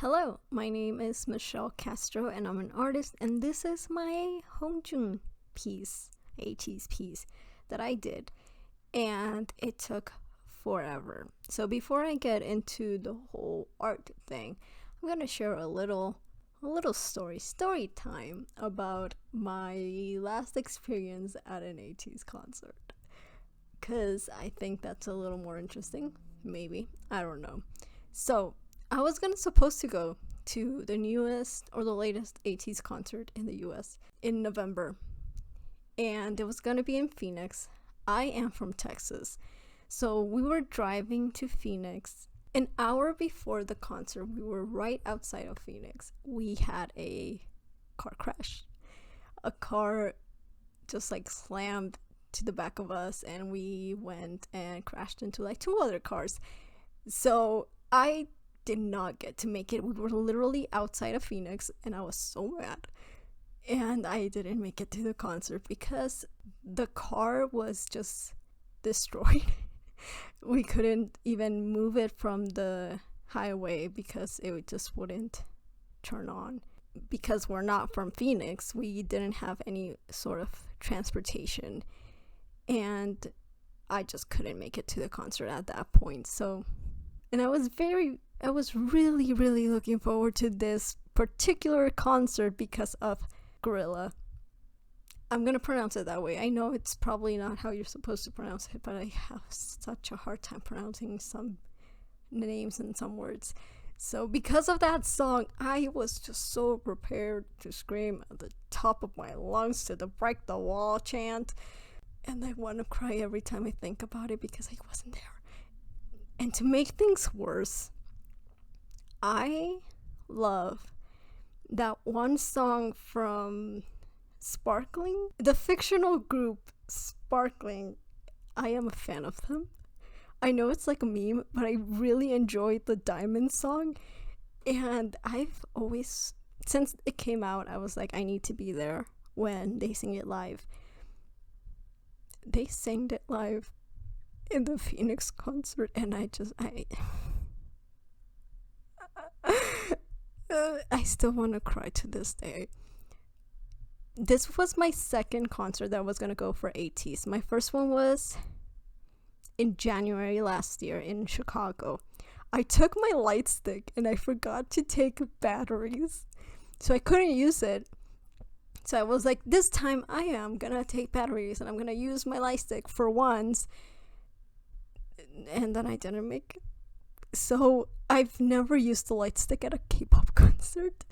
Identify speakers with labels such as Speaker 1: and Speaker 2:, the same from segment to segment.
Speaker 1: Hello, my name is Michelle Castro and I'm an artist, and this is my Hongjoong piece, Ateez piece that I did, and it took forever. So before I get into the whole art thing, I'm gonna share a little story time about my last experience at an Ateez concert, because I think that's a little more interesting. Maybe, I don't know. So I was gonna supposed to go to the newest or the latest Ateez concert in the US in November, and it was gonna be in Phoenix. I am from Texas, so we were driving to Phoenix. An hour before the concert, we were right outside of Phoenix. We had a car crash. A car just like slammed to the back of us, and we went and crashed into like two other cars. So I did not get to make it. We were literally outside of Phoenix, and I was so mad. And I didn't make it to the concert because the car was just destroyed. We couldn't even move it from the highway because it just wouldn't turn on. Because we're not from Phoenix, we didn't have any sort of transportation, and I just couldn't make it to the concert at that point. So, and I was really looking forward to this particular concert because of Gorilla. I'm gonna pronounce it that way. I know it's probably not how you're supposed to pronounce it, but I have such a hard time pronouncing some names and some words. So because of that song, I was just so prepared to scream at the top of my lungs to the break the wall chant. And I want to cry every time I think about it because I wasn't there. And to make things worse, I love that one song from Sparkling, the fictional group Sparkling. I am a fan of them. I know it's like a meme, but I really enjoyed the Diamond song. And I've always, since it came out, I was like, I need to be there when they sing it live. They sang it live in the Phoenix concert, and I still want to cry to this day. This was my second concert that I was gonna go for Ateez. My first one was in January last year in Chicago. I took my light stick and I forgot to take batteries, so I couldn't use it. So I was like, this time I am gonna take batteries and I'm gonna use my light stick for once. And then I didn't make it. So I've never used the light stick at a K-pop concert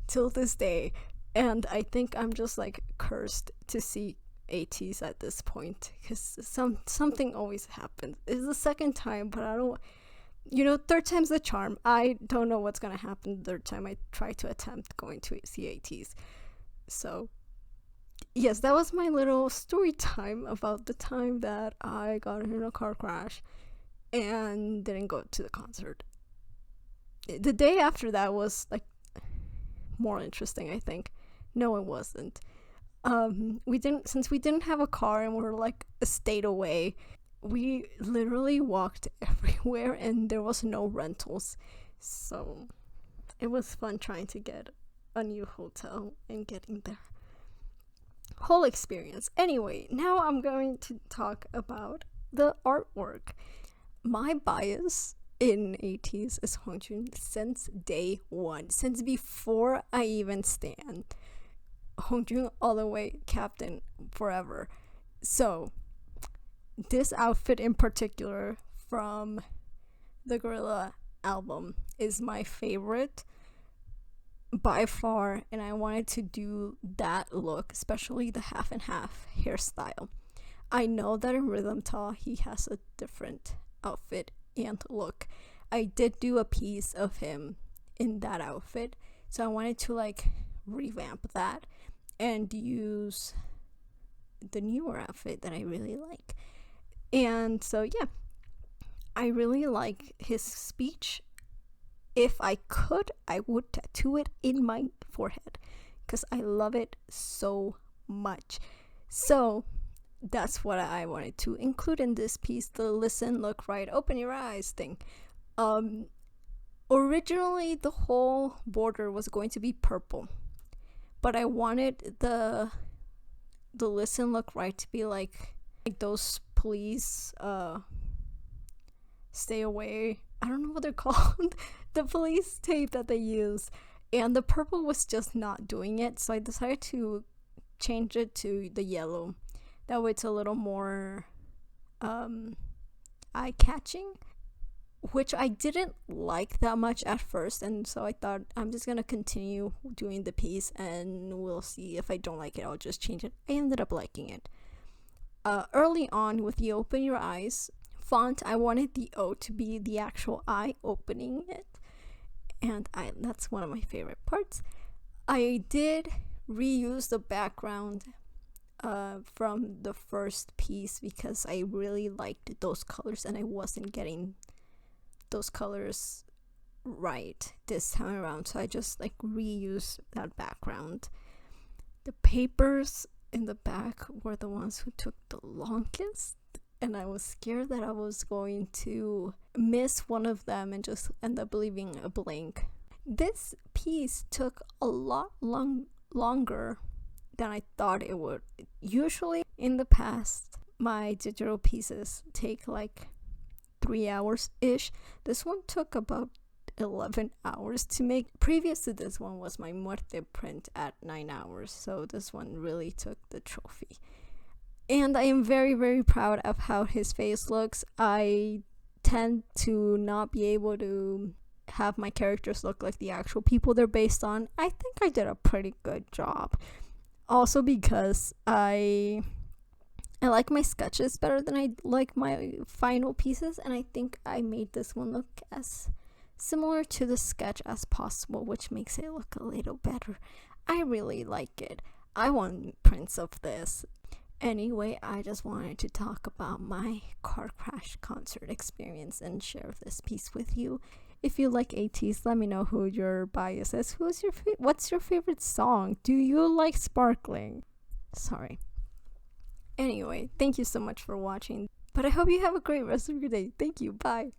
Speaker 1: till this day. And I think I'm just like cursed to see Ateez at this point, because something always happens. It's the second time, but I don't, third time's the charm. I don't know what's gonna happen the third time I try to attempt going to see Ateez. So yes, that was my little story time about the time that I got in a car crash and didn't go to the concert. The day after that was like more interesting, I think. No, it wasn't. Since we didn't have a car and we were like a state away, we literally walked everywhere and there was no rentals. So it was fun trying to get a new hotel and getting there. Whole experience. Anyway, now I'm going to talk about the artwork. My bias in Ateez is Hongjoong since day one, since before I even stand. Hongjoong all the way, captain forever. So this outfit in particular from the Gorilla album is my favorite by far, and I wanted to do that look, especially the half and half hairstyle. I know that in Rhythm Ta he has a different outfit and look. I did do a piece of him in that outfit, so I wanted to like revamp that and use the newer outfit that I really like. And so yeah, I really like his speech. If I could, I would tattoo it in my forehead because I love it so much. So that's what I wanted to include in this piece, the listen, look right, open your eyes thing. Originally, the whole border was going to be purple, but I wanted the Listen Look Right to be like those police stay away, I don't know what they're called, the police tape that they use, and the purple was just not doing it, so I decided to change it to the yellow. That way it's a little more eye-catching, which I didn't like that much at first, and so I thought I'm just gonna continue doing the piece and we'll see. If I don't like it, I'll just change it. I ended up liking it. Early on with the Open Your Eyes font, I wanted the O to be the actual eye opening it, and that's one of my favorite parts. I did reuse the background from the first piece because I really liked those colors and I wasn't getting those colors right this time around, so I just reused that background. The papers in the back were the ones who took the longest, and I was scared that I was going to miss one of them and just end up leaving a blank. This piece took a lot longer than I thought it would. Usually in the past, my digital pieces take 3 hours ish. This one took about 11 hours to make. Previous to this one was my Muerte print at 9 hours, so this one really took the trophy. And I am very, very proud of how his face looks. I tend to not be able to have my characters look like the actual people they're based on. I think I did a pretty good job. Also because I like my sketches better than I like my final pieces, and I think I made this one look as similar to the sketch as possible, which makes it look a little better. I really like it. I want prints of this. Anyway, I just wanted to talk about my car crash concert experience and share this piece with you. If you like Ateez, let me know who your bias is. What's your favorite song? Do you like Sparkling? Sorry. Anyway, thank you so much for watching. But I hope you have a great rest of your day. Thank you. Bye.